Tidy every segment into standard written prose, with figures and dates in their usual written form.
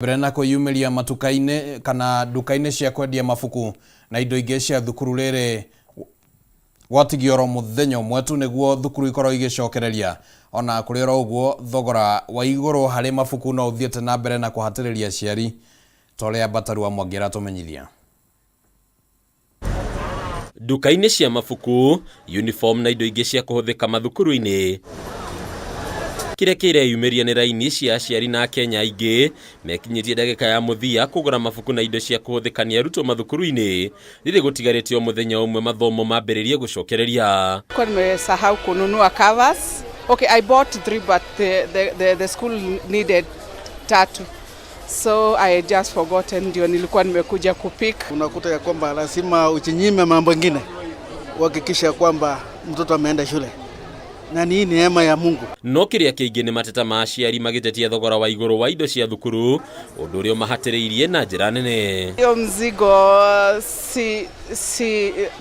Brena kuyumiria matukaine kana dukaine cia kwendia mafuku na indo ingĩ cia thukuru rĩrĩ gwatigio muthenya ũmwe tu nĩguo thukuru ikorwo igicokereria ona kũrĩ ũguo thogora wa igũrũ harĩ mafuku no ũthiĩte na mbere na kũhatĩrĩria aciari tolea Bataru wa Mwangira tumenyithia. Dukaine cia mafuku, uniform na indo ingĩ cia kũhũthĩka mathukuru-inĩ kire kire yumeria ni raini cia aciari na Kenya aingĩ mekinyirie ndagĩka ya mũthia kũgũra mafuku na indo cia kũhũthĩkania arutwo mathukuru-inĩ rĩrĩ gũtigarĩtio mũthenya ũmwe mathomo mambĩrĩrie gũcokereria. Kwa nimesahau kununua covers. Okay, I bought 3 but the school needed 3. So I just forgotten, ndio nilikuwa nimekuja kupick. Unakuta ya kwamba lazima uchinyime mambo mengine uhakikisha kwamba mtoto ameenda shule. Na ni neema ya Mungu. No kiria kĩingĩ nĩ mateta ma aciari magĩtetia thogora wa igũrũ wa indo cia thukuru ũndũ ũrĩa mahatĩrĩirie na njĩra nene. Hiyo mzigo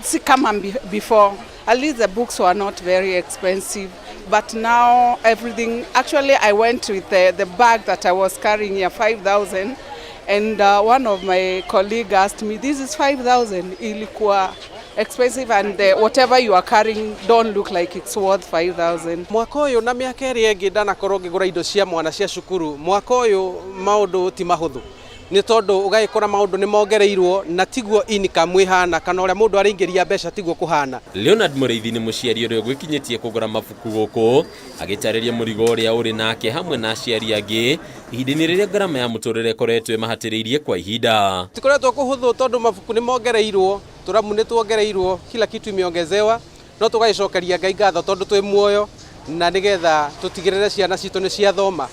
si kama before. At least the books were not very expensive, but now everything, actually I went with the bag that I was carrying here, 5,000, and one of my colleagues asked me, this is 5,000, ilikuwa expensive, and whatever you are carrying don't look like it's worth 5,000. Mwaka ũyũ na mĩaka ĩrĩa ĩngĩ ndanakorwo ngĩgũra indo cia mwana cia cukuru. Mwaka ũyũ maũndũ ti mahũthũ. Nĩ tondũ ũgagĩkora maũndũ nĩ mongereirwo na tiguo income ihana kana ũrĩa mũndũ araingĩria mbeca tiguo kũhana. Leonard Mũrĩithi nĩ mũciari ũrĩa gwĩkinyĩtie kũgũra mabuku gũkũ agĩtarĩria mũrigo ũrĩa ũrĩ nake hamwe na aciari angĩ ihinda-inĩ rĩrĩa ngarama ya mũtũrĩre ĩkoretwo ĩmahatĩrĩirie kwa ihinda. Tikoretwo kũhũthũ tondũ mabuku nĩ mongereirwo, tũramu nĩ tuongereirwo, kila kitu imeongezewa, no tũgagĩcokeria Ngai ngatho tondũ twĩ muoyo na nĩgetha tũtigĩrĩre ciana citũ nĩ ciathoma.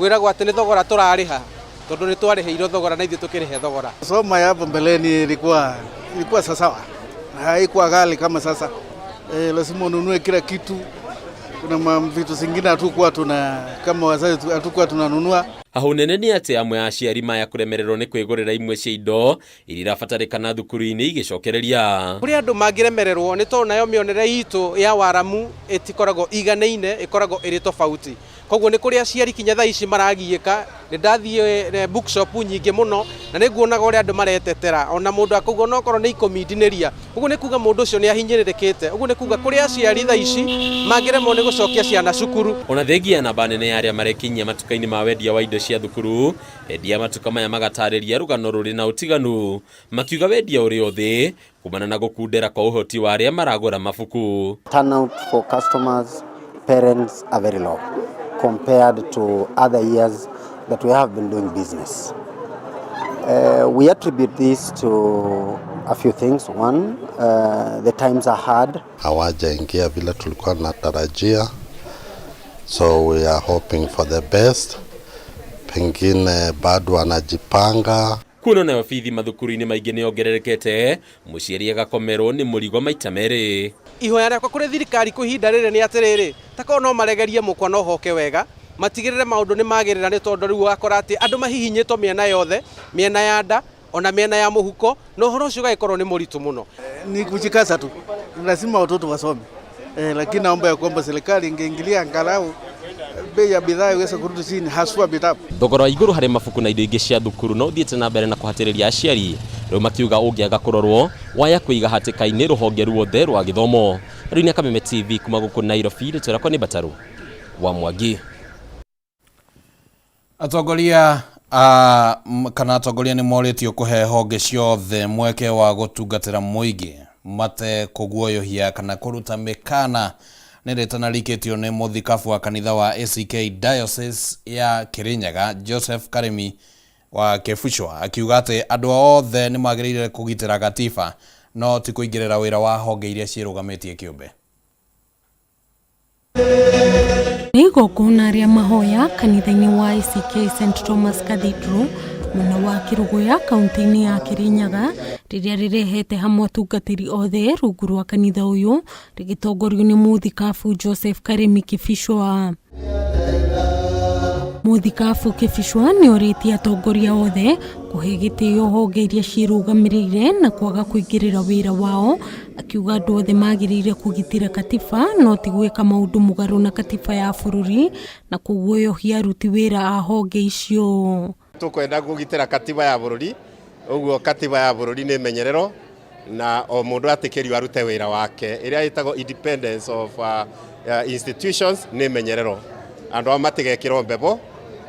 Wĩragwo atĩ nĩ thogora tũrarĩha tondũ nĩ twarĩhĩirwo thogora na ithuĩ tũkĩrĩhe thogora. Soma hapo mbeleni ilikuwa sawa. Haikuwa ghali kama sasa. Lazima ununue kila kitu. Kuna vitu zingine hatukuwa kama wazazi hatukuwa tunanunua. Aho nene nĩ atĩ amwe aciari maya kũremererwo nĩ kwĩgũrĩra imwe cia indo iria irabatarĩkana thukuru-inĩ igĩcokereria. Kũrĩ andũ mangĩremererwo nĩ tondũ nayo mĩonere itũ ya waramu ĩtikoragwo iganaine, ĩkoragwo ĩrĩ tofauti. Koguo nĩ kũrĩ aciari kinya thaa ici maragiĩka. Nĩ ndathiĩ bookshop nyingĩ mũno na nĩ nguonaga ũrĩa andũ maretetera ona mũndũ akauga no korwo nĩ ikũmi ndinĩria. Ũguo nĩ kuga mũndũ ũcio nĩ ahinyĩrĩrĩkĩte. Ũguo nĩ kuga kũrĩ aciari thaa ici mangĩremwo nĩ gũcokia ciana cukuru. Ona thengia namba nene ya arĩa marekinyia matuka-inĩ ma wendia wa indo cia thukuru endia matuka maya magatarĩria rũgano rũrĩ na ũtiganu makiuga wendia ũrĩ thĩ kumana na gũkundera kwa ũhoti wa arĩa maragũra mabuku. Turnout for customers, parents are very low compared to other years that we have been doing business. We attribute this to a few things. One, the times are hard. Hawajaingia vile tulikuwa natarajia, so we are hoping for the best. Pengine bado wanajipanga. Kuno na ofithi mathukuru-inĩ maingĩ nĩ ongererekete mũciari agakomerwo nĩ mũrigo maita merĩ. Ihoya rĩakwa kũrĩ thirikari kwa ihinda rĩrĩ nĩ atĩrĩrĩ, takorwo no maregerie mũkwa no hoke wega, matigĩrĩre maũndũ nĩ magĩrĩra nĩ tondũ rĩu wakora atĩ andũ mahihinyĩtwo mĩena yothe, mĩena ya nda ona mĩena ya mũhuko, na ũhoro ũcio ũgagĩkorwo nĩ mũritũ mũno. Ni kujikaza tu, lazima watoto wasome, lakini naomba ya kwamba serikali ingeingilia angalau bei ya bidhaa iweze kurudi chini, haswa vitabu. Thogora wa igũrũ harĩ mabuku na indo ingĩ cia thukuru no thiĩte na mbere na kũhatĩrĩria aciari rĩu makiuga ũngĩaga kũrorwo waya kũiga hatĩka-inĩ rũhonge ruothe rwa gĩthomo. Rĩu nĩ Kameme TV kuma gũkũ Nairobi rĩtwĩrakwo nĩ Bataru wa Mwangi. Atongoria nĩ morĩtio kũhe honge ciothe mweke wa gũtungatĩra mũingĩ mate kũguoyohia kana kũruta mĩkana nĩ rĩtana rikĩtio nĩ mũthikabu wa kanitha wa ACK Diocese ya Kirinyaga Joseph Karemi wa Kefushwa akiuga atĩ andũ othe nĩ magĩrĩire kũgitĩra gatiba no ti kũingĩrĩra wĩra wa honge iria ciĩrũgamĩtie kĩũmbe. Igongona rĩa mahoya kanitha-inĩ wa ACK St Thomas Cathedral mwena wa Kirugoya kaunti-inĩ ya Kirinyaga rĩrĩa rĩrehete hamwe atungatĩri othe rungu rwa kanitha ũyũ rĩgĩtongorio nĩ mũthikabu Joseph Karemi Kefushwa. Mũthikabu Kefushwa nĩ orĩtie atongoria othe kũhe gĩtĩo honge iria ciĩrũgamĩrĩire na kwaga kũingĩrĩra wĩra wao, akiuga andũ othe magĩrĩire kũgitĩra katiba no ti gwĩka maũndũ mũgarũ na katiba ya bũrũri na kũguoyohia aruti wĩra a honge icio. Tukwenda kugitira katiba ya bururi, uguo katiba ya bururi ni menyerero na o mundu atikirio arute wira wake iria itago independence of institutions ni menyerero andu amatigekirwo mbebo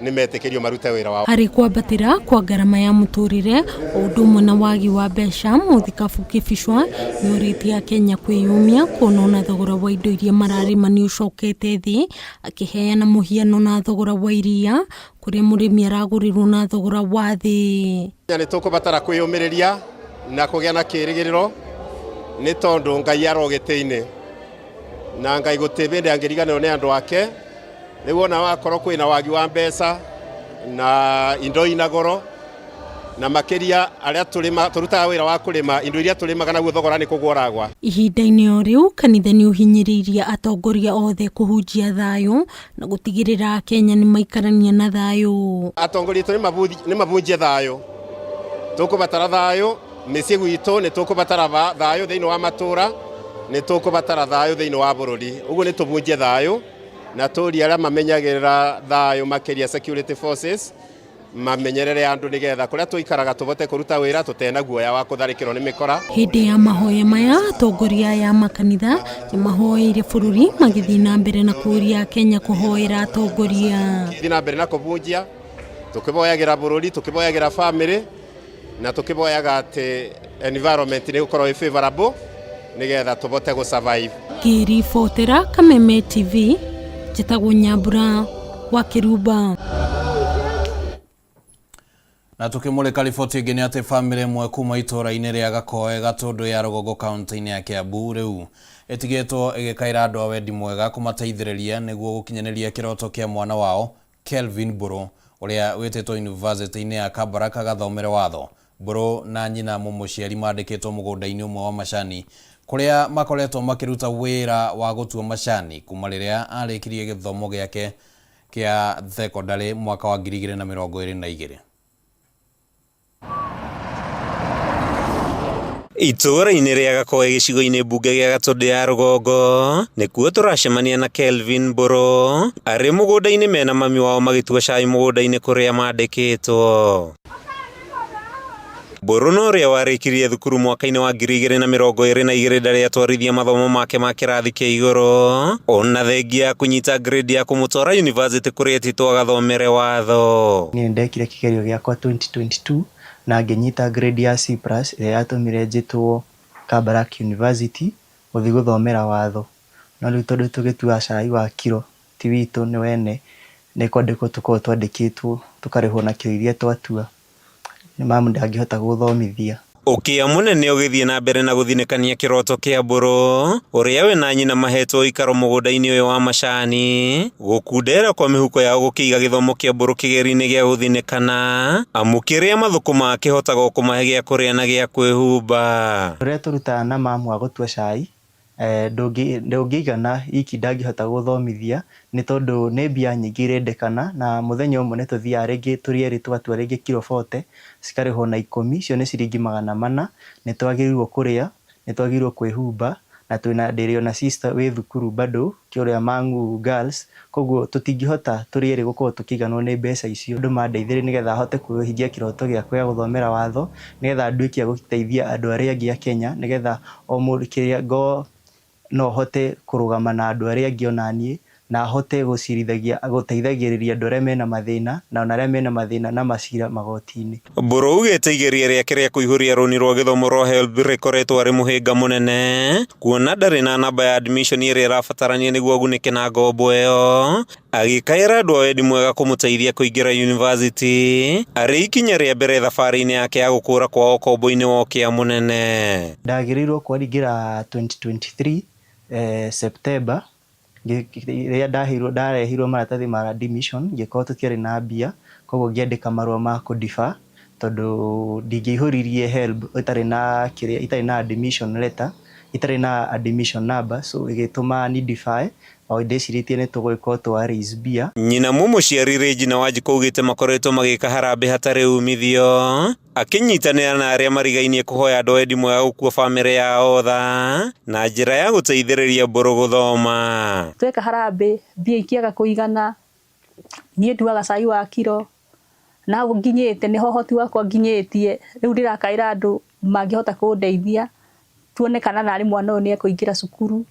ni metikirio marute wira wao. Hari kwambatira kwa garama ya muturire undu umwe na wagi wa mbeca muthikabu kibicwa yuritie Kenya kwiyumia kuona thogora wa indo iria mararima ni ucokete thi akiheana muhiano na thogora wa iria kuria murimi aragurirwo na thogora wa thi. Ni tukubatara kwiyumiriria na kugia na kirigiriro ni tondu Ngai arogete-ini na Ngai gutibinde angiriganirwo ni andu ake. Riu ona wakorwo kwina wagi wa mbeca na indo ina goro na makiria aria turutaga wira wa kurima indo iria turimaga naguo thogora ni kugworagwa. Ihinda-ini o riu kanitha ni uhinyiriria atongoria othe kuhunjia thayo na gutigirira Kenya ni maikarania na thayo. Atongoria ni mabunjie thayo, tukubatara thayo micii gwitu, ni tukubatara thayo thiini wa matura, ni tukubatara thayo thiini wa bururi. Uguo ni tubunjie thayo na turi aria mamenyagirira thayo makiria security forces mamenyerere andu nigetha kuria tuikaraga tubote kuruta wira tutena guoya wa kutharikirwo ni mikora. Hindi ya mahoya maya atongoria ya makanitha ni mahoire bururi magithii na mbere na kuria Kenya kuhoera atongoria thii na mbere na kubunjia tukiboyagira bururi tukiboyagira family na tukiboyaga ati environment ni gukorwo favorable nigetha tubote go survive. Kiribotera Kameme TV Jitagwo Nyambura wa Kiruba. Na tukimulika riboti ingĩ nĩ atĩ famĩlĩ ĩmwe kuma itũũra-inĩ rĩa Gakoe Gatũndũ ya Rũgongo kaunti-inĩ ya Kiambu rĩu ĩtigĩtwo ĩgĩkaĩra andũ a wendi mwega kũmateithĩrĩria nĩguo gũkinyanĩria kĩroto kĩa mwana wao Kelvin Mburu ũrĩa wĩtĩtwo yunivasĩtĩ-inĩ ya Kabarak agathomere watho. Mburu na nyina mũmũciari mandĩkĩtwo mũgũnda-inĩ ũmwe wa macani kũrĩa makoretwo makĩruta wĩra wa gũtua macani kuma rĩrĩa arĩkirie gĩthomo gĩake kĩa thekondarĩ mwaka wa 2022. Itũũra-inĩ rĩa Gakoe gĩcigo-inĩ mbunge gĩa Gatũndũ ya Rũgongo nĩkuo tũracemania na Kelvin Mburu arĩ mũgũnda-inĩ mena mami wao magĩtua cai mũgũnda-inĩ kũrĩa mandĩkĩtwo. Mburu no ũrĩa warĩkirie thukuru mwaka-inĩ wa 2022 ndarĩ atwarithia mathomo make ma kĩrathi kĩa igũrũ ona thengia ya kũnyita grade ya kũmũtwara yunivasĩtĩ kũrĩa etĩtwo agathomere watho. Niĩ ndekire kĩgerio gĩakwa 2022 na ngĩnyita grade ya C+ ĩrĩa yatũmire njĩtwo Kabarak University gũthiĩ gũthomera watho. No rĩu tondũ tũgĩtua cai wa kiro ti witũ nĩ wene nĩ kwandĩkwo tũkorwo twandĩkĩtwo tũkarĩhwo na kiro iria twatua. Nĩ mamu ndangĩhota gũthomithia. Ũkĩa mũnene ũgĩthiĩ na mbere na gũthinĩkania kĩroto kĩa Mburu ũrĩa we na nyina mahetwo ikaro mũgũnda-inĩ ũyũ wa macani gũkundera kwa mĩhuko yao gũkĩiga gĩthomo kĩa Mburu kĩgeri-inĩ gĩa gũthinĩkana amu kĩrĩa mathukuma akĩhotaga kũmahe gĩa kũrĩa na gĩa kwĩhumba. Ũrĩa tũrutaga na mamu wa gũtua cai ndũngĩigana iki ndangĩhota gũthomithia nĩ tondũ nĩ mbia nyingĩ irendekana na mũthenya ũmwe nĩ tũthiaga rĩngĩ tũrĩ erĩ tũgatua rĩngĩ kiro 40 cikarĩhwo na 10 icio nĩ ciringi 400. Nĩ twagĩrĩirwo kũrĩa, nĩ twagĩrĩirwo kwĩhumba na twĩna ndĩrĩ na sister wĩ thukuru bado kĩũrĩa Mangu Girls, koguo tũtingĩhota tũrĩ erĩ gũkorwo tũkĩiganwo nĩ mbeca icio. Andũ mandeithĩrĩrie nĩgetha hote kũhingia kĩroto gĩakwa gĩa gũthomera watho nĩgetha nduĩke gũteithia andũ arĩa angĩ a Kenya nĩgetha o mũndũ kĩrĩa ngo no hote kũrũgama na andũ arĩa angĩ ona niĩ na hote gũteithagĩrĩria andũ arĩa mena mathĩna na ona arĩa mena mathĩna na macira magoti-inĩ. Mburu ugĩte igeria rĩake rĩa kũihũria rũni rwa gĩthomo rwa HELB rĩkoretwo arĩ mũhĩnga mũnene kuona ndarĩ na namba ya admission ĩrĩa ĩrabatarania nĩguo agunĩke na ngombo ĩyo, agĩkaĩra andũ a wendi mwega kũmũteithia kũingĩra yunivasĩtĩ arĩ ikinya rĩa mbere thabarĩ-inĩ yake ya gũkũra kwao ũkombo-inĩ wa ũkĩa mũnene. Ndagĩrĩirwo kũingĩra 2023 September rĩrĩa ndarehirwo maratathi ma admission ngĩkorwo tũtiarĩ na mbia, koguo ngĩandĩka marũa ma kũdiba tondũ ndingĩihũririe HELB itarĩ na admission letter, itarĩ na admission number, so ĩgĩtũma ni defy o ndĩcirĩtie nĩ tũgũgĩkorwo twa raise mbia. Nyina mũmũciari Regina Wanjikũ augĩte makoretwo magĩka harambĩ hatarĩ umithio akĩnyitanĩra na arĩa marigainie kũhoya andũ wendi mwega gũkua bamĩrĩ yao tha na njĩra ya gũteithĩrĩria Mburu gũthoma. Tweka harambĩ mbia ikĩaga kũigana, niĩ nduaga cai wa kiro na nginyite ni hohoti wakwa nginyitie riu ndirakaira andu mangihota kundeithia tuone kana nari mwana uyu ni ekuingira cukuru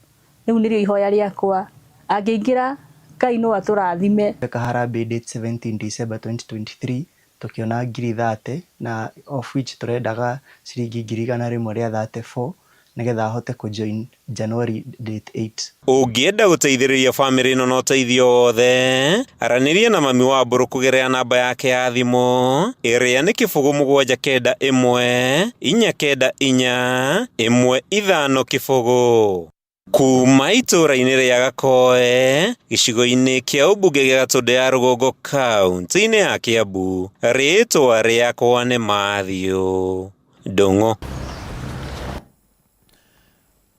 riu nirio ihoya riakwa angiingira Ngai no aturathime. Kaharambe date 17 December 2023 tukiona ngiri 30 na of which turendaga ciringi ngiri 134 nigetha ahote kujoin January date 8. Ungienda guteithiriria family ino no teithio wothe araniria na mami wa Mburu kugerea namba yake ya thimu iria ni 07919441 kuma itura-ini ria Gakoe gicigo-ini kia ubunge gia Gatundu ya Rugongo kaunti-ini ya Kiambu ritwa riakwa ni Mathew Ndung'u.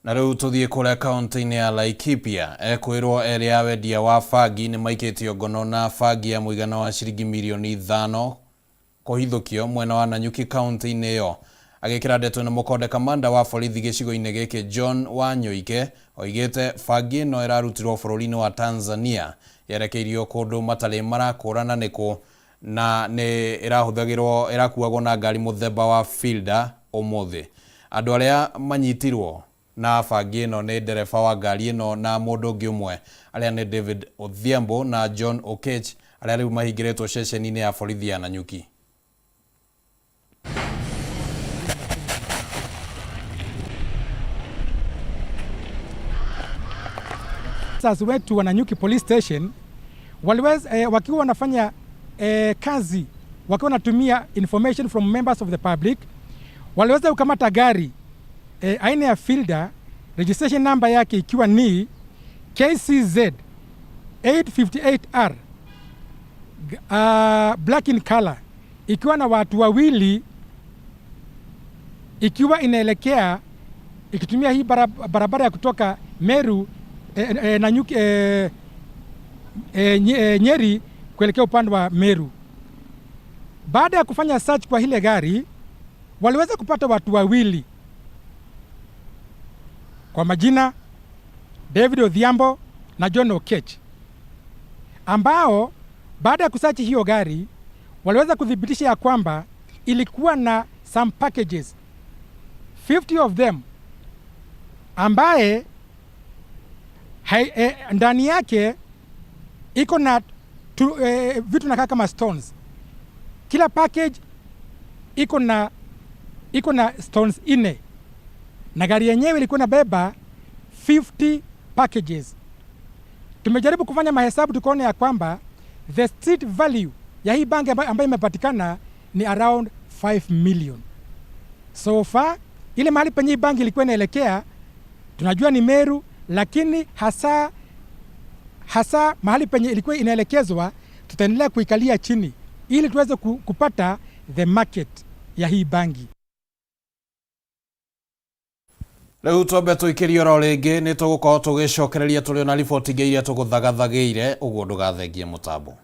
Na riu tuthie kuria kaunti-ini ya Laikipia ekwirwo eri a wendia wa bangi ni maikitio ngono na bangi ya muigana wa ciringi milioni 5 kuhithukio mwena wa Nanyuki kaunti-ini yo agikira ndeto na mukonde kamanda wa borithi gicigo-ini giki John Wanyoike oigite bangi no irarutirwo bururi-ini wa Tanzania yerekeirio kundu matari marakurana niku na ni irahuthagirwo irakuagwo na ngari muthemba wa fielder umuthi. Andu aria manyitirwo na bangi ino ni ndereba wa ngari ino na mundu ungi umwe aria ni David Odhiambo na John Okech aria riu mahingiritwo ceceni-ini ya borithi ya Nanyuki. Sasa wetu wa Nanyuki police station waliweza wakiwa wanafanya kazi wakiwa wanatumia information from members of the public waliweza kukamata gari aina ya fielder registration number yake ikiwa ni KCZ 858R black in color ikiwa na watu wawili ikiwa inaelekea ikitumia hii barabara ya kutoka Meru Nanyuki Nyeri kuelekea upande wa Meru. Baada ya kufanya search kwa hile gari waliweza kupata watu wawili kwa majina David Odhiambo na John Okech ambao baada ya kusearch hiyo gari waliweza kudhibitisha ya kwamba ilikuwa na some packages 50 of them ambaye ndani yake iko na vitu nakaa kama stones. Kila package iko na stones 4 na gari yenyewe ilikuwa inabeba 50 packages. Tumejaribu kufanya mahesabu tukaona ya kwamba the street value ya hii bangi ambayo imepatikana ni around 5 million. So far ile mahali penye hii bangi ilikuwa inaelekea tunajua ni Meru, lakini hasa mahali penye ilikuwa inaelekezwa tutaendelea kuikalia chini ili tuweze kupata the market ya hii bangi. Riu twambe tuikirio ro ringi ni tugukorwo tugicokereria turi na riboti ngiria tuguthagathagiire uguo ndugathengie mutambo.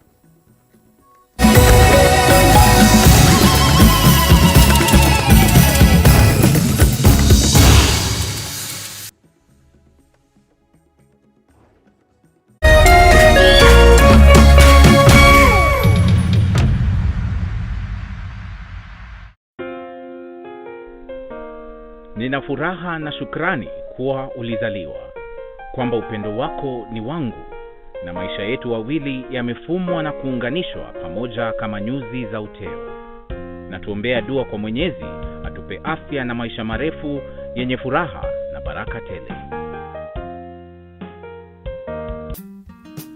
Nina furaha na shukrani kuwa ulizaliwa, kwamba upendo wako ni wangu, na maisha yetu wawili yamefumwa na kuunganishwa pamoja kama nyuzi za uteo. Na tuombea dua kwa Mwenyezi atupe afya na maisha marefu yenye furaha na baraka tele.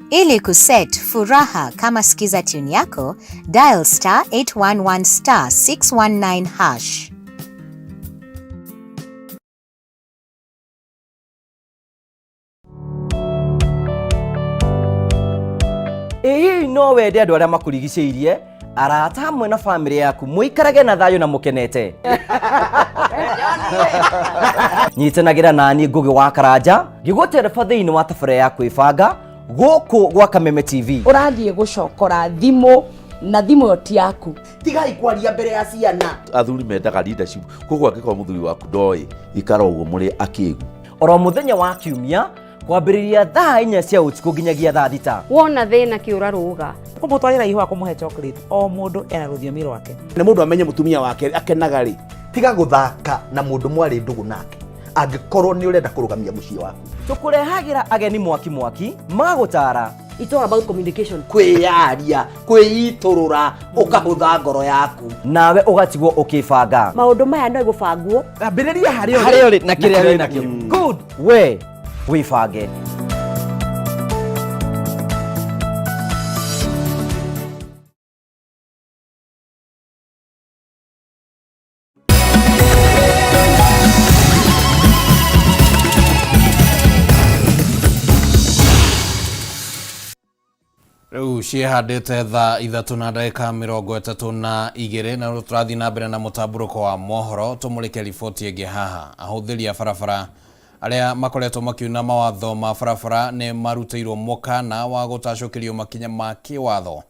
Ili kuset furaha kama sikiza tune yako, dial *811 *619#. Ĩĩ no wende andũ arĩa makũrigicĩirie, arata hamwe na family yaku mũikarage na thayũ na mũkenete. Nyitanagĩra nani Ngugi wa Karanja, ngĩgũtereba thĩinĩ wa tabarĩra ya kwĩbanga gũkũ gwa Kameme TV. Ũrathiĩ gũcokora thimũ na thimũ yo ti yaku. Tigai kwaria mbere ya ciana. Athuri mendaga leadership. Koguo angĩkorwo mũthuri waku ndoĩ ikara ũguo mũrĩ akĩĩgu. Oro mũthenya wa Kiumia kwambĩrĩria thaa 4 cia ũtukũ nginyagia thaa 6. Wona thĩna kĩũra rũga. Kũmũtwarĩra ihũa kũmũhe chocolate o mũndũ ena rũthiomi rwake. Nĩ mũndũ amenye mũtumia wake akenaga rĩ. Tiga gũthaka na mũndũ mwarĩ ndũgũ nake. Angĩkorwo nĩ ũrenda kũrũgamia mũciĩ waku. Tũkũrehagĩra ageni mwaki magũtara. It's all about communication. Kwĩyaria, kwĩitũrũra, ũkahũtha ngoro yaku. Nawe ũgatigwo ũkĩbanga. Maũndũ maya no gũbangwo. Ambĩrĩria harĩa ũrĩ na kĩrĩa wĩ nakĩo. Good. We wĩbange. Rĩu ciĩhandĩte thaa 3:32 na tũrathiĩ na mbere na mũtamburuko wa mohoro. Tũmũrĩke riboti ĩngĩ haha. Ahũthĩri a barabara arĩa makoretwo makiuna mawatho ma barabara nĩ marutĩirwo mũkana wa gũtacũkĩrio makinya ma kĩwatho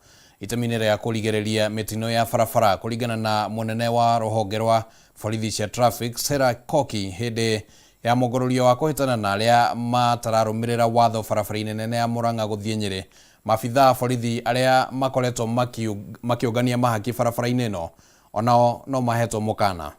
itemi-inĩ rĩa kũrigĩrĩria mĩtino ya barabara, kũringana na mũnene wa rũhonge rwa borithi cia traffic Sarah Koki hĩndĩ ya mũgũrũrio wa kũhĩtana na arĩa matararũmĩrĩra watho barabara-inĩ nene ya Murang'a gũthiĩ Nyeri. Maabitha borithi arĩa makoretwo makiũngania mahaki barabara-inĩ ĩno onao no mahetwo mũkana.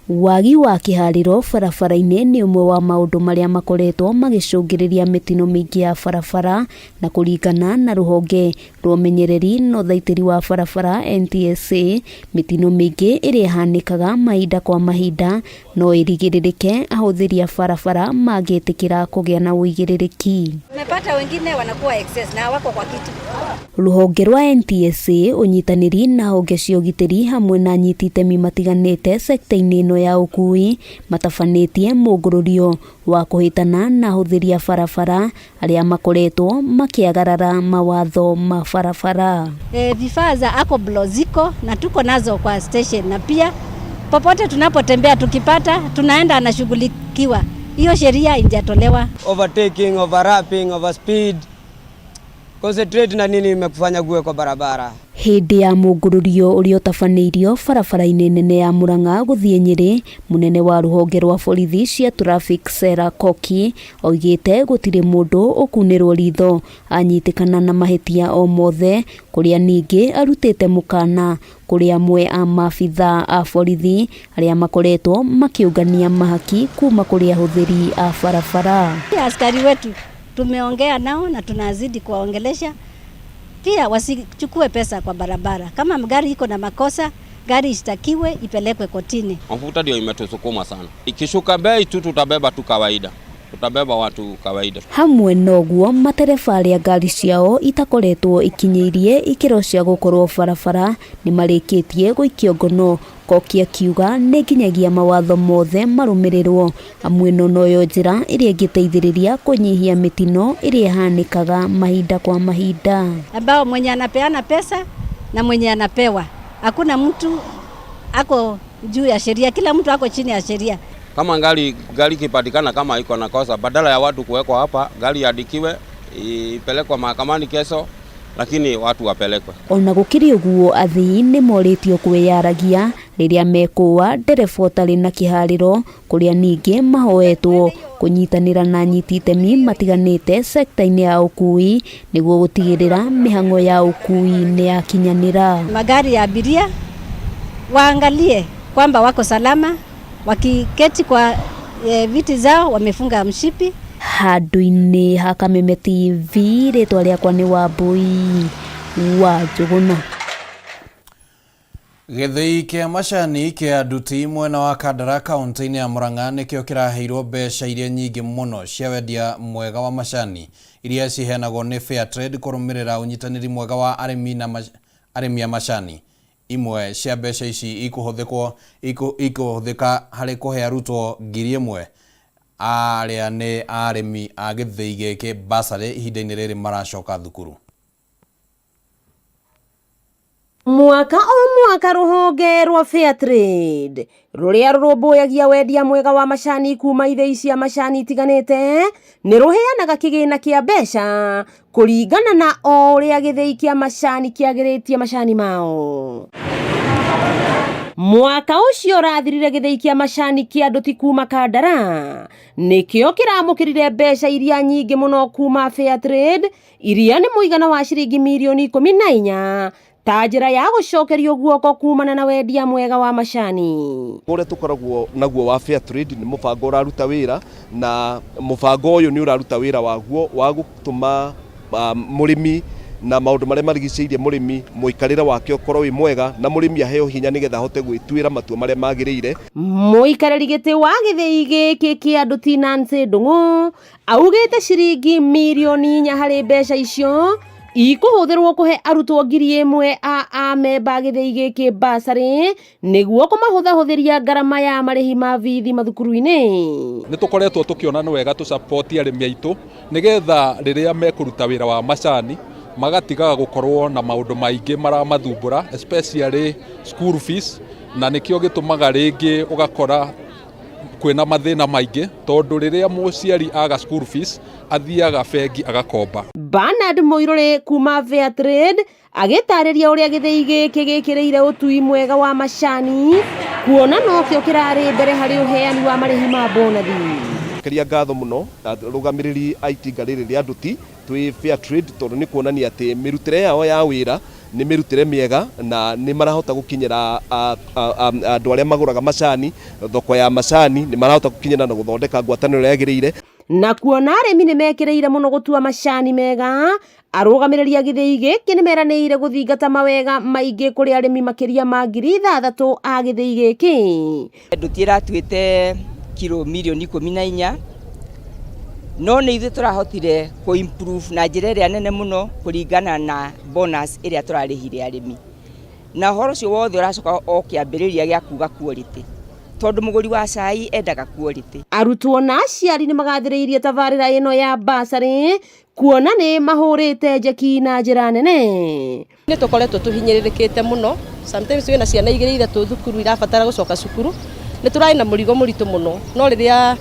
Wagi wa kĩharĩro barabara-inĩ nĩ ũmwe wa maũndũ marĩa makoretwo magĩcũngĩrĩria mĩtino mĩingĩ ya barabara, na kũringana na rũhonge rwa ũmenyereri na ũthaitĩri wa barabara NTSA, mĩtino mĩingĩ ĩrĩa ĩhanĩkaga mahinda kwa mahinda no ĩrigĩrĩrĩke ahũthĩri a barabara mangĩtĩkĩra kũgĩa na ũigĩrĩrĩki. Umepata wengine wanakuwa excess na wako kwa kiti. Rũhonge rwa NTSA ũnyitanĩri na honge cia ũgitĩri hamwe na anyiti itemi matiganĩte sekta-inĩ ĩno ya ũkui matabanĩtie mũngũrũrio wa kũhĩtana na ahũthĩri a barabara arĩa makoretwo makĩagarara mawatho ma barabara. Vifaa za ACOBLO ziko na tuko nazo kwa station, na pia popote tunapotembea tukipata tunaenda anashughulikiwa. Hiyo sheria haijatolewa. Overtaking, overlapping, overspeed, concentrate na nini imekufanya gue kwa barabara. Hĩndĩ ya mũngũrũrio ũrĩa ũtabanĩirio barabara-inĩ nene ya Murang'a gũthiĩ Nyeri, mũnene wa rũhonge rwa borithi cia traffic Sarah Koki oigĩte gũtirĩ mũndũ ũkunĩrwo ritho anyitĩkana na mahĩtia o mothe, kũrĩa ningĩ arutĩte mũkana kũrĩ amwe a maabitha a borithi arĩa makoretwo makiũngania mahaki kuma kũrĩ ahũthĩri a barabara. Askari wetu tumeongea nao na tunazidi kuwaongelesha pia wasichukue pesa kwa barabara. Kama gari iko na makosa, gari ishtakiwe ipelekwe kotini. Mafuta ndio imetusukuma sana. Ikishuka bei tu tutabeba tu kawaida. Tutabeba watu kawaida. Hamwe noguo matereba arĩa ngari ciao itakoretwo ikinyĩirie ikĩro cia gũkorwo barabara nĩ marĩkĩtie gũikio ngono. Koki akiuga nĩ nginyagia mawatho mothe marũmĩrĩrwo, amwe noyo njĩra ĩrĩa ĩngĩteithĩrĩria kũnyihia mĩtino ĩrĩa ĩhanĩkaga mahinda kwa mahinda. Ambao mwenye anapeana pesa na mwenye anapewa, hakuna mtu ako juu ya sheria, kila mtu ako chini ya sheria. Kama gari kipatikana kama iko na kosa, badala ya watu kuwekwa hapa, gari yadikiwe ipelekwa mahakamani kesho, lakini watu wapelekwe. Ona gũkĩrĩ ũguo, athii nĩ morĩtio kwĩyaragia rĩrĩa mekũa ndereba ũtarĩ na kĩharĩro, kũrĩa ningĩ mahoetwo kũnyitanĩra na anyiti itemi matiganĩte sekta-inĩ ya ũkui nĩguo gũtigĩrĩra mĩhang'o ya ũkui nĩ yakinyanĩra. Magari ya abiria waangalie kwamba wako salama, wakiketi kwa viti zao wamefunga mshipi. Handũ-inĩ ha Kameme TV, rĩtwa rĩakwa nĩ Wambui wa Njũgũna. Gĩthĩi kĩa macani kĩa nduti mwena wa Kandara kaunti-inĩ ya Murang'a nĩkĩo kĩraheirwo mbeca iria nyingĩ mũno cia wendia mwega wa macani iria ciheanagwo nĩ Fair Trade kũrũmĩrĩra ũnyitanĩri mwega wa arĩmi a macani. Imwe cia mbeca ici ikũhũthĩka harĩ kũhe arutwo 1,000 arĩa nĩ arĩmi a gĩthĩi gĩkĩ basarĩ ihinda-inĩ rĩrĩ maracoka thukuru. Mwaka o mwaka rũhonge rwa Fair Trade rũrĩa rũrũmbũyagia wendia mwega wa macani kuma ithĩi cia macani itiganĩte nĩ rũheanaga kĩgĩna kĩa mbeca kũringana na o ũrĩa gĩthĩi kĩa macani kĩagĩrĩtie macani mao. mwaka ucio rathirire githei kia macani kia nduti kuma Kandara nikio kiramukirire mbeca iria nyingi muno kuma Fair Trade iria ni muigana wa ciringi mirioni 14 ta njira ya gucokerio guoko kumana na wendia mwega wa macani. Kore tukoragwo naguo wa Fair Trade ni mubango uraruta wira na mubango uyu ni uraruta wira waguo wa gutuma murimi na maundu maria marigiceirie murimi muikarire wake ukorwo wi mwega na murimi aheo hinya nigetha hote gwitwira matua maria magirire. Muikariri giti wa githei giki kia nduti Nancy Ndung'u augite ciringi mirioni 4 hari mbeca icio ikuhuthirwo kuhe arutwo 1,000 a memba githei giki basari niguo kumahuthahuthiria ngarama ya marihi ma bithi mathukuru-ini. Ni tukoretwo tukiona ni wega tu support arimi aitu nigetha riria mekuruta wira wa macani magatigaga gukorwo na maundu maingi maramathumbura especially school fees, na nikio gitumaga ringi ugakora kwina mathina maingi tondu riria muciari aga school fees athiaga bengi agakomba. Bernard Moirore kuma Fair Trade agitariria uria githei giki gikiriire utui mwega wa macani kuona nokio kirari mbere hari uheani wa marihi ma bonathi. Kiria ngatho muno rugamiriri aitinga riri ria nduti twi Fair Trade tondu ni kuonania ati mirutire yao ya wira ni mirutire miega na ni marahota gukinyira andu aria maguraga macani thoko ya macani ni marahota gukinyira na guthondeka ngwataniro ria yagiriire na kuona arimi ni mekireire muno gutua macani mega. Arugamiria githei giki ni meraniire guthingata mawega maingi kuri arimi makiria ma 6,000 a githei giki. Nduti iratuite kilo mirioni 14 no ni ithu turahotire ku improve na njira iria nene muno kuringana na bonus iria turarihire arimi na horo cio wothe uracoka o kiambiriria gia kuga quality tondu muguri wa cai endaga quality. Arutwo na aciari ni magathiriirie tabarira ino ya basari kuona ni mahurite njeki na njira nene. Ni tukoretwo tuhinyiririkite muno sometimes wina ciana igirire tu thukuru irabatara gucoka cukuru ni turai na murigo muritu muno no riria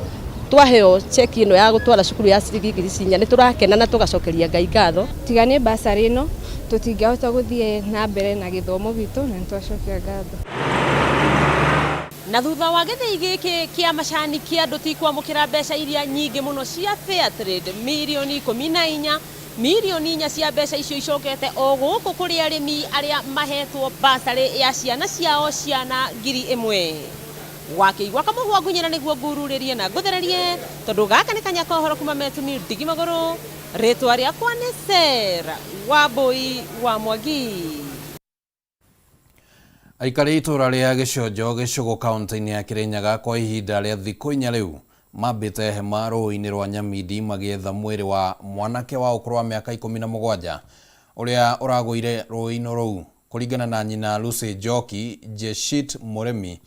twaheo cheki ino ya gutwara cukuru ya ciringi 4,000 ni turakena na tugacokeria Ngai ngatho. Tiganie basari ino tutingihota guthie na mbere na githomo gitu na nitwacokia ngatho. Na thutha wa githei giki kia macani kia nduti kwamukira mbeca iria nyingi muno cia Fair Trade mirioni 14 mirioni 4 cia mbeca icio icokete o guku kuri arimi aria mahetwo basari ya ciana ciao ciana 1,000. Wakiigwa kamuhwa ngunyira niguo ngururirie na nguthererie tondu gaka ni kanya kohoro kuma metuni ndigi maguru ritwa riakwa ni Sera Wambui wa Mwangi. Aikari itura ria Giconjo Gicugu kaunti-ini ya Kirinyaga kwa ihinda ria thiku 4 riu mambite hema rũĩ-inĩ rwa Nyamidi magietha mwĩrĩ wa mwanake wa ũkũrũ wa mĩaka 17 ũrĩa ũragũire rũĩ-inĩ rũu. Kũringana na nyina Lucy Njoki, Jeshit Mũremi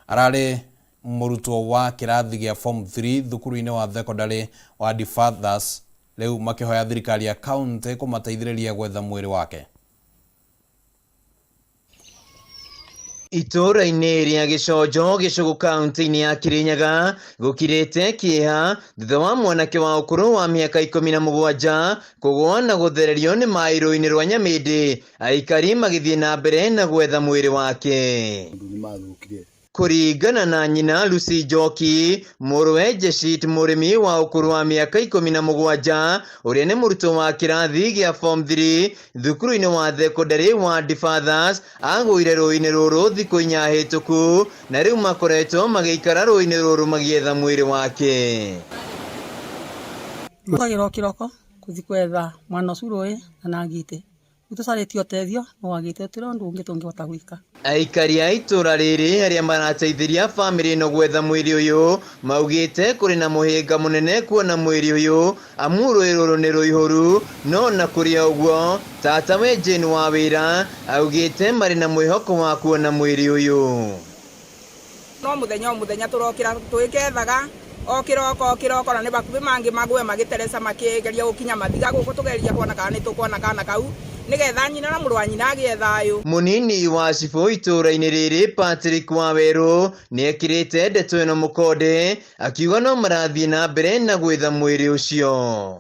ararĩ mũrutwo wa kĩrathi gĩa form 3 thukuru-inĩ wa thekondarĩ wa Difathers, rĩu makĩhoya thirikari ya kaunti kũmateithĩrĩria gwetha mwĩrĩ wake. Itura-inĩ ria Giconjo Gicugu kaunti-inĩ ya Kirinyaga gũkirĩte kĩeha thutha wa mwanake wa ũkũrũ wa mĩaka 17 kũgũa na gũthererio nĩ maĩ rũĩ-inĩ rwa Nyamidi, aikari magĩthiĩ na mbere na gwetha mwĩrĩ wake. Kũringana na nyina Lucy Njoki, mũrũwe Jeshit Mũremi wa ũkũrũ wa mĩaka 17 ũrĩa nĩ mũrutwo wa kĩrathi gĩa form 3 thukuru-inĩ wa thekondarĩ wa Difathers agũire rũĩ-inĩ rũrũ thikũ 4 hĩtũku na rĩu makoretwo magĩikara rũĩ-inĩ rũrũ magĩetha mwĩrĩ wake. Tukagĩra kĩroko kuthi kwetha mwana ũcio rũĩ na ngite tucarĩtio ũteithio no wagĩte tũrĩ ũndũ ũngĩ tũngĩhota gwĩka. Aikari a itũra rĩrĩ arĩa marateithĩria bamĩrĩ ĩno gwetha mwĩrĩ ũyũ maugĩte kũrĩ na mũhĩnga mũnene kuona mwĩrĩ ũyũ amu rũĩ rũrũ nĩ rũihũru, no na kũrĩ ũguo tatawe Jane wa wĩra augĩte marĩ na mwĩhoko wa kuona mwĩrĩ ũyũ. No mũthenya tũrokĩra twĩkethaga o kĩroko na nĩ bakuhĩ mangĩ magwe magĩtereca makĩgeria gũkinya mathiga gũkũ tũgereria kuona kana nĩ tũkuona kana kau nigetha nyina na mũrũ wa nyina agĩe thayũ. Mũnini wa cibũ itũra-inĩ rĩrĩ Patrick Waweru nĩ ekĩrĩte ndeto ĩno mũkonde akiuga no marathiĩ na mbere na gwetha mwĩrĩ ũcio.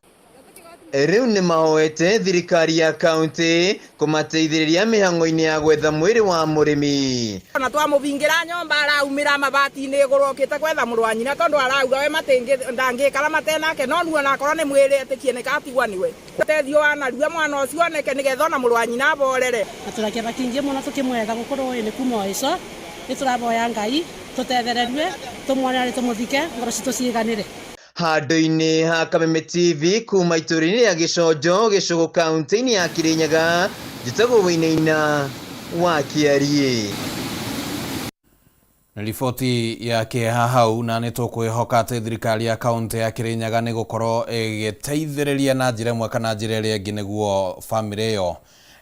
riu ni mahoete thirikari ya kaunti kumateithĩrĩria mĩhang'o-inĩ ya gwetha mwĩrĩ wa mũrĩmi. Ona twamũbingira nyomba araumĩra mabati-inĩ igũrũ okĩte gwetha mũrũ wa nyina tondũ arauga we ndangĩikara matenake no nuo nakorwo nĩ mwĩrĩ etĩkie nĩ katigwa niwe ũteithio wa narua mwana ũcio oneke nĩgetha ona mũrũ wa nyina aborere. Na tũrakĩenda kĩingĩ mũno tũkĩmwetha gũkorwo nĩ kuma ico nĩ tũraboya Ngai tũtethererue tũmwone arĩ tũmũthike ngoro citũ ciiganĩre. Handũ-inĩ ha Kameme TV kuma itũũra-inĩ rĩa Gĩconjo Gĩcũgũ kaunti-inĩ ya Kirinyaga, njĩtagwo Wĩinaina wa Kĩarie. Riboti ya kĩeha hau na nĩ tũkwĩhoka atĩ thirikari ya kaunti ya Kirinyaga nĩ gũkorwo ĩgĩteithĩrĩria na njĩra ĩmwe kana njĩra ĩrĩa ĩngĩ nĩguo bamĩrĩ ĩyo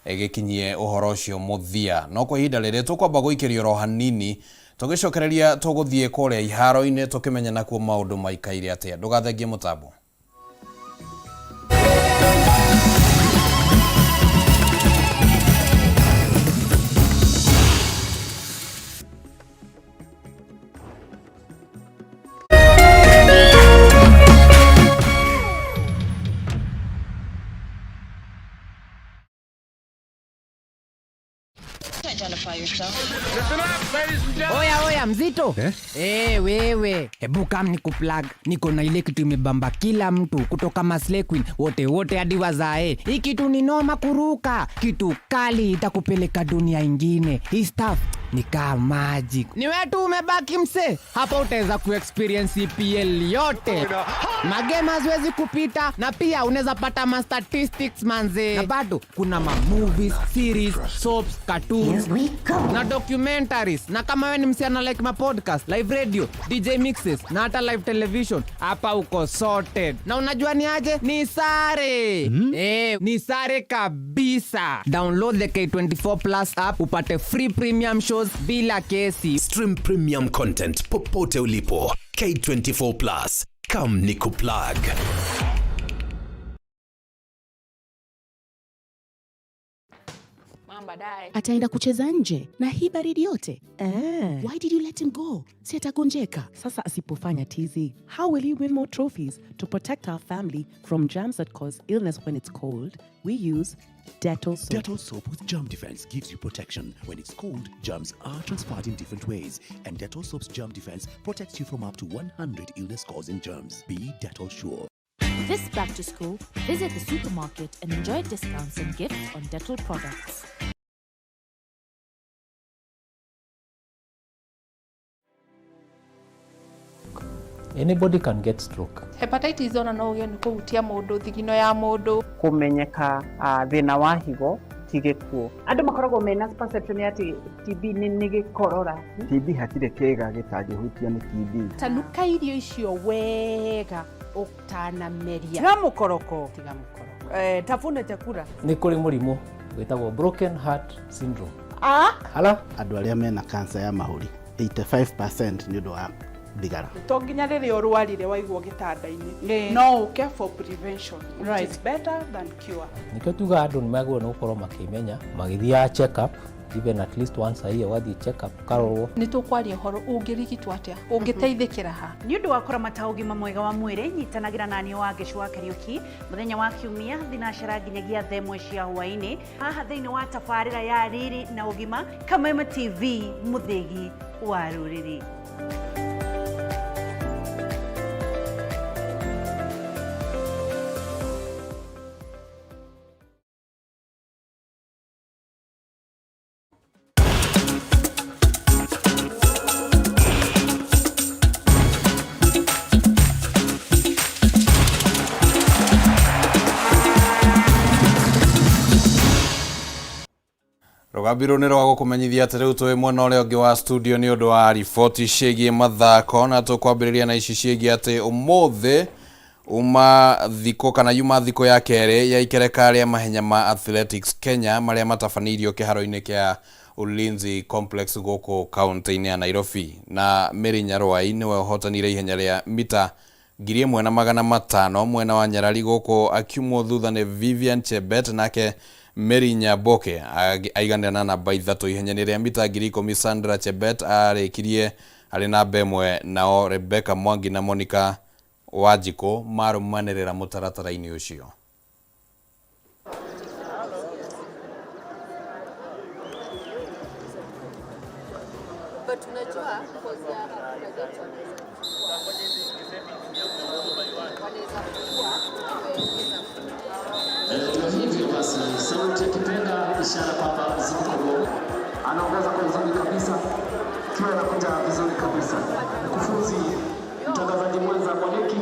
ĩgĩkinyie ũhoro ũcio mũthia. No kwa ihinda rĩrĩ tũkwamba gũikĩrio ro hanini tũgĩcokereria tũgũthiĩ kũrĩa iharo-inĩ tũkĩmenya nakuo maũndũ maikaire atĩa. Ndũgathengie mũtambo. Oya mzito wewe hebu kam nikuplug, niko na ile kitu imebamba kila mtu kutoka Maslay Queen wote hadi wazae. Hii kitu ni noma kuruka, kitu kali itakupeleka dunia ingine. Hii stuff ni kama magic. Ni wewe tu umebaki mse, hapa utaweza kuexperience EPL yote, magame haziwezi kupita, na pia unaweza pata ma statistics manze, na bado kuna ma movies, series, soaps, cartoons na documentaries. Na kama wewe ni msichana like ma podcast, live radio, DJ mixes na hata live television, hapa uko sorted. Na unajua ni aje? Ni sare. Ni sare kabisa. Download the K24 Plus app upate free premium shows bila kesi. Stream premium content popote ulipo. K24 Plus. Come nikuplug. Ataenda kucheza nje na hii baridi yote. Why did you let him go? Si atagonjeka. Sasa asipofanya tizi, how will he win more trophies? To protect our family from germs that cause illness when it's cold, we use Dettol soap. Dettol soap with germ defense gives you protection. When it's cold, germs are transferred in different ways. And Dettol soap's germ defense protects you from up to 100 illness-causing germs. Be Dettol sure. This back to school, visit the supermarket and enjoy discounts and gifts on Dettol products. Anybody can get stroke. Hepatitis ona no ũgĩe nĩ kũhutia mũndũ, thigino ya mũndũ. Kũmenyeka thĩna wa higo ti gĩkuũ. Andũ makoragwo mena perception ya TB nĩ gĩkorora. TB hatirĩ kĩga gĩtangĩhutia nĩ TB. Tanuka irio icio wega ũtanameria. Tiga mũkoroko. Tafuna chakula. Nĩ kũrĩ mũrimũ wĩtagwo broken heart syndrome. Hala, andũ arĩa mena kansa ya mahũri 85% nĩ ũndũ wa thigara. To nginya rĩrĩa ũrwarire waigwo gĩtanda-inĩ. No ũke for prevention. It is better than cure. Nĩkĩo tuga andũ nĩ magĩrĩirwo nĩ gũkorwo makĩmenya magĩthiaga check up even at least once a year, wathiĩ check up karorwo. Nĩ tũkwaria ũhoro ũngĩrigitwo atĩa, ũngĩteithĩkĩra ha. Nĩ ũndũ wa kũramata ũgima mwega wa mwĩrĩ, nyitanagĩra naniĩ wa Gĩcũa Kariũki mũthenya wa Kiumia thinacara nginyagia 1:00 cia hwaĩ-inĩ haha thĩinĩ wa tabarĩra ya Riri na Ũgima Kameme TV, mũthĩgi wa rũrĩrĩ. Rũgambirũ nĩ rwa gũkũmenyithia atĩ rĩu tũĩ mwena ũrĩa ũngĩ wa studio nĩ ũndũ wa riboti ciĩgiĩ mathako, na tũkwambĩrĩria na ici ciĩgiĩ atĩ ũmũthĩ yuma thikũ ya kerĩ ya ikereka rĩa mahenya ma Athletics Kenya marĩa matabanĩirio kĩharo-inĩ kĩa Ulinzi Complex gũkũ kaunti-inĩ ya Nairobi, na Mary Nyarwai nĩwe ũhotanire ihenya rĩa mita 1,500 mwena wa Nyarari gũkũ akiumwo thutha nĩ Vivian Chebet, nake Mary Nyaboke aiganana na baithatũ ihenya rĩa mita 10,000. Sandra Chebet arĩkirie arĩ na bemwe, nao Rebecca Mwangi na Monica Wanjiko marumanĩrĩra mũtaratara-inĩ ũcio. but unajua hivyo basi sauti akipenda ishara kwamba ziko kwa anaongoza kwa uzuri kabisa, kiwa anakuja vizuri kabisa. Mkufunzi mtangazaji mwenza kwa leki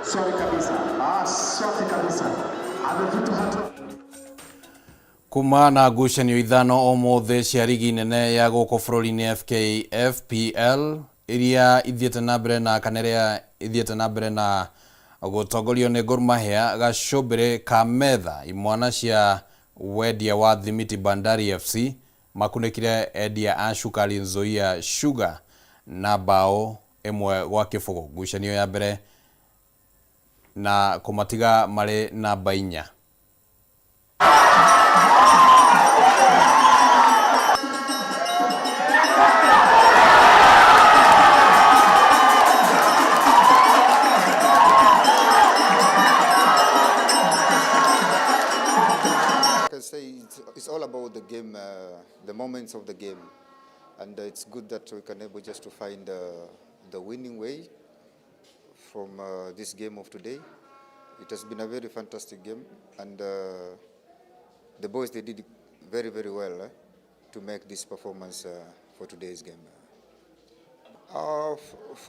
safi kabisa, safi kabisa, amevitu hatu kuma na ngucanio ithano omothe cia rigi nene ya guku bururi-ini FKFPL iria ithiete na mbere na kanerea ithiete na mbere na gutongorio ni Gor Mahia, Gacumbiri, Kametha, imwana cia Wendia wa Thimiti Bandari FC makunekire Endia a Shukari Nzoia Sugar na bao imwe gwa kibugu. Ngucanio ya mbere na kumatiga mari namba 4. It's all about the game, the moments of the game, and it's good that we can able just to find the winning way from this game of today. It has been a very fantastic game, and the boys, they did very, very well to make this performance for today's game.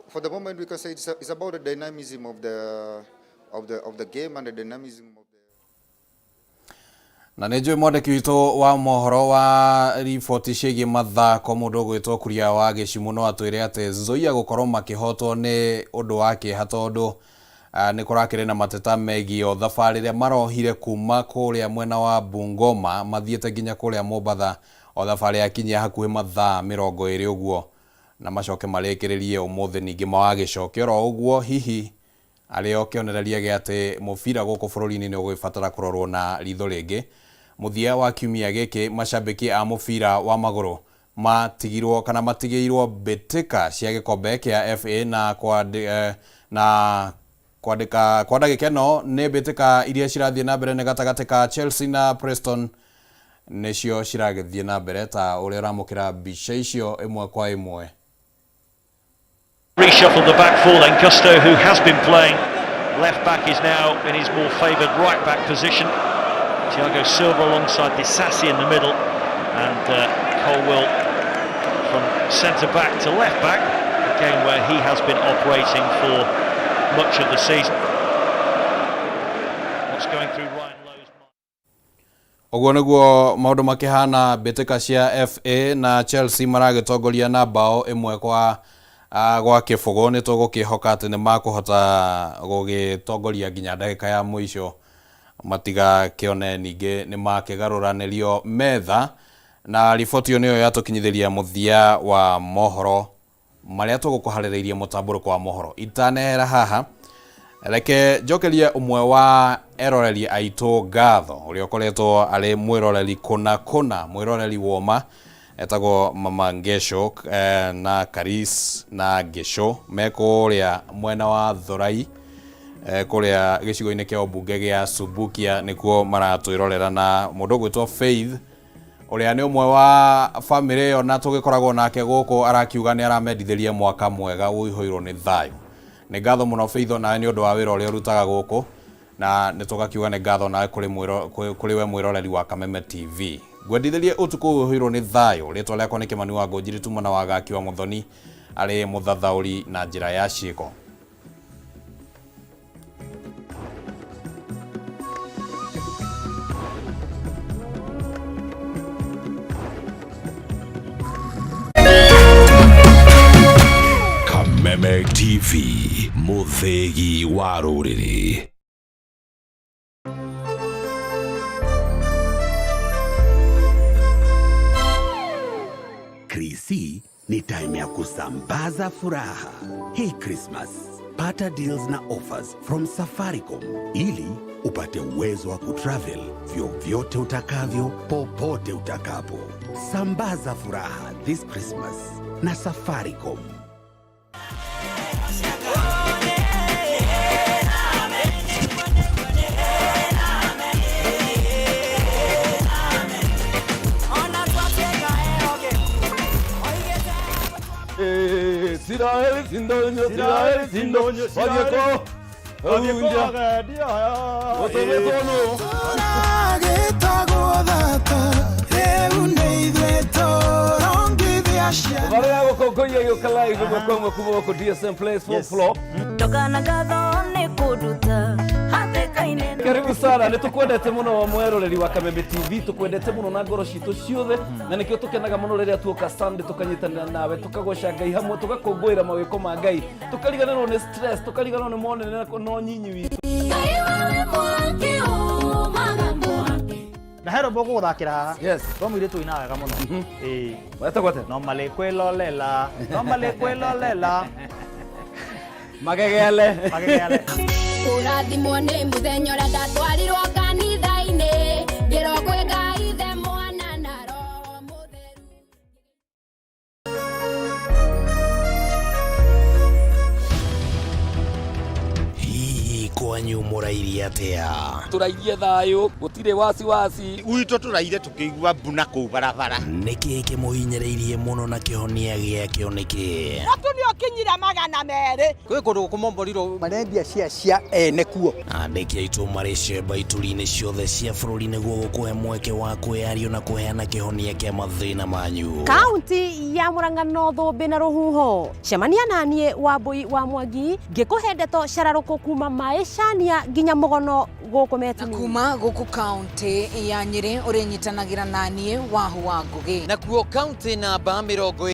For the moment, we can say it's about the dynamism of the game and the dynamism of na nä njå mwandäki witå wa mohoro wa riboti ciägiä mathako må ndå gwä two kuria wa gä cimu no atwä re atä Nzoia gå korwo makä hotwo nä å ndå wa kä ha tondå nä kå rakä rä na mateta megiä o thabarä rä a marohire kuma kå rä a mwena wa Bungoma mathiäte nginya kå rä a Mombatha o thabarä yakinyia hakuhä mathaa 20 å guo na macoke marä kä rä rie å må thä ningä mawagä coke oro å guo hihi arä o kä onereria gä atä må bira gå kå bå rå ri-inä nä å gwä batara kå rorwo na ritho rä ngä muthia wa kiumia giki mashabiki a mubira wa maguru matigirwo kana matigirwo mbitika cia gikombe kia FA na kwa ndagika no ni mbitika iria cirathie na mbere ni gatagati ka Chelsea na Preston nicio ciragithie na mbere ta uria uramukira bica icio imwe kwa imwe. Reshuffled the back four then. Gusto, who has been playing left back, is now in his more favoured right back position. Thiago Silva alongside Disasi in the middle, and Colwell from centre back to left back, again where he has been operating for much of the season. What's going through Ryan Lowe's mind? Oguo niguo maundu makihana mbitika cia FA na Chelsea maragitongoria na bao imwe kwa kibugu ni tugukihoka ati ni makuhota gugitongoria nginya ndagika ya mwisho matiga kione ninge ni makigaruranirio metha na riboti yo niyo yatukinyithiria muthia wa mohoro maria tugukuhaririirie mutamburuko wa mohoro itanehera haha reke njokerie umwe wa eroreri aitu ngatho uria ukoretwo ari mwiroreri kuna mwiroreri woma etagwo Mama Ngesho na Karis na Ngesho mekuria mwena wa Thorai kuria gicigo-ini kia obunge gia Subukia nikuo maratwirorera na mundu gwitwo Faith uria ni umwe wa family yo na tugikoragwo nake guku arakiuga ni aramendithĩria mwaka mwega uihoirwo ni thayo. Ni ngatho muno Faith na ni undu wa wira uria urutaga guku na ni tugakiuga ni ngatho na kuri we mwiroreri wa Kameme TV. Gwendithĩrie utuku uihoirwo ni thayo ritwa riakwa ni Kimani wa Ngonjiri mwana wa Gaki wa Muthoni ari muthathauri na njira ya ciiko. Kameme TV, muthegi wa ruriri. Krisi ni time ya kusambaza furaha. Hey Christmas, pata deals na offers from Safaricom ili upate uwezo wa kutravel vyovyote utakavyo, popote utakapo. Sambaza furaha this Christmas na Safaricom. On a Siraheli sindonyo, siraheli sindonyo, wageko. Wageko gadia ya. Otomekono. Vale hago con coño yo calai como como DSM Place for floor. Tokana gathone kuduta hate kaine. Karibu sana nitukwendete muno mweroreri wa Kameme TV tukwendete muno na ngoro citu ciothe na nikio tukenaga muno riria tuoka Sunday tukanyitanira nawe tukagoca Ngai hamwe tukakungwira mawiko ma Ngai tukariganirwo ni stress tukariganirwo ni monene no nyinyi witu. Na hero bogo guthakira. Yes. Twamwire tu ina wega muno. Weta gwate. No male kwelolela. No male kwelolela. Magegele. Magegele. Urathimwo ni muthenya uria ndatwarirwo kanitha-ini ngirwo kwi Ngai the mwana na roho mutheru. Kwanyu murairie atia? Turairie thayo gutire wasi Uito turaire tukigua mbuna kuu barabara. Niki kimuhinyereirie muno na kihonia giakio niki? Watu nio kinyira magana mere. Kwi kundu kumomboriro marendia cia ene kuo. Andiki aitu mari cemba ituri-ini ciothe cia bururi niguo gukuhe mweke wa kwiario na kuheana kihonia kia mathina manyu. Kaunti ya Murang'a North bina ruhuho. Cemania nanie Wambui wa Mwangi ngikuhe ndeto cararuku kuma maishania nginya mugono guku metini. Na kuma guku kaunti ya Nyeri uri nyitanagira nanie Wahu wa Ngugi. Na kuo kaunti namba 40